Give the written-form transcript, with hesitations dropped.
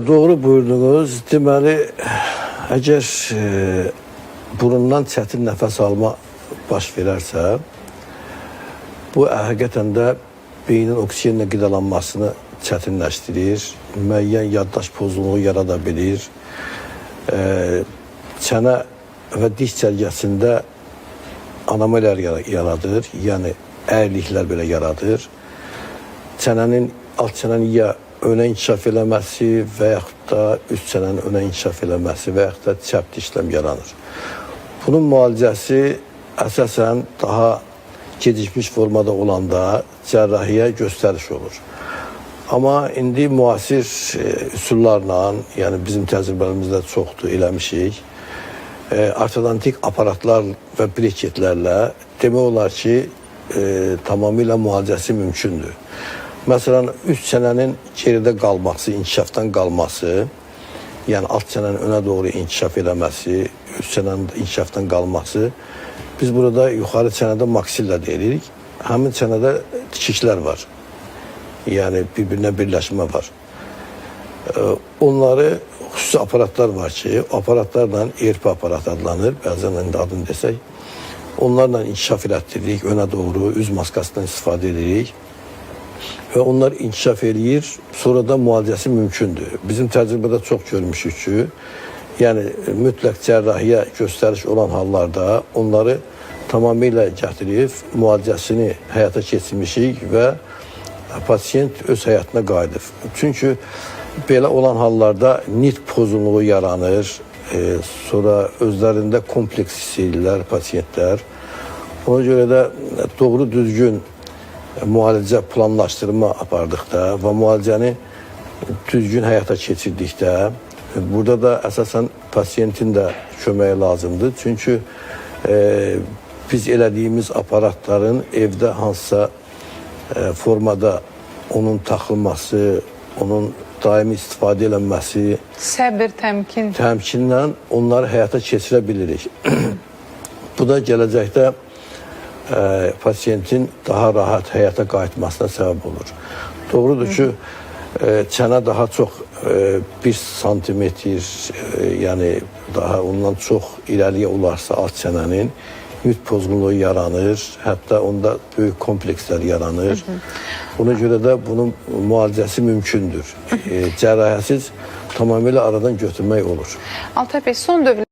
Doğru buyurdunuz. Deməli, əgər burundan çətin nəfəs alma baş verərsə, bu həqiqətən də beynin oksigenlə qidalanmasını çətinləşdirir, müəyyən yaddaş pozğunluğu yarada bilir, çənə və diş cərgəsində anomaliyalar yaradır, yəni əyriliklər belə yaradır. Alt çənənin ya önə inkişaf eləməsi və yaxud da üst çənənin önə inkişaf eləməsi və yaxud da çəp dişləm yaranır. Bunun müalicəsi əsasən daha gecikmiş formada olanda cərrahiyə göstəriş olur. Amma indi müasir üsullarla, yəni bizim təcrübəmizdə çoxdur, eləmişik, ortodontik aparatlar və breketlərlə demək olar ki, tamamilə müalicəsi mümkündür. Məsələn, üst çənənin geridə qalması, inkişafdan qalması, yəni alt çənənin önə doğru inkişaf eləməsi, üst çənənin inkişafdan qalması, biz burada yuxarı çənədə maksilla deyirik. Həmin çənədə tikiklər var. Yəni, bir-birinə birləşmə var. Onları xüsusi aparatlar var ki, aparatlarla ERP aparat adlanır, bəzən adını desək. Onlarla inkişaf elətdiririk, önə doğru, üz maskasından istifadə edirik. Və onlar inkişaf eləyir, sonra da müalicəsi mümkündür. Bizim təcrübədə çox görmüşük ki, yəni mütləq cərrahiyə göstəriş olan hallarda onları tamamilə gətirib, müalicəsini həyata keçirmişik və pasiyent öz həyatına qayıdır. Çünki belə olan hallarda nitq pozğunluğu yaranır, sonra özlərində kompleks hiss edirlər pasiyentlər. Ona görə də doğru düzgün müalicə planlaşdırma apardıqda və müalicəni düzgün həyata keçirdikdə, burada da əsasən pasiyentin də köməyi lazımdır. Çünki biz elədiyimiz aparatların evdə hansısa formada onun taxılması, onun daimi istifadə edilməsi, səbir, təmkinlə onları həyata keçirə bilirik. Bu da gələcəkdə pasiyentin daha rahat həyata qayıtmasına səbəb olur. Doğrudur ki, çənə daha çox 1 santimetr, yəni daha ondan çox irəliyə olarsa alt çənənin nitq pozğunluğu yaranır, hətta onda böyük komplekslər yaranır. Ona görə də bunun müalicəsi mümkündür. Cərrahəsiz tamamilə aradan götürmək olur. Altay bəy, son dövrdə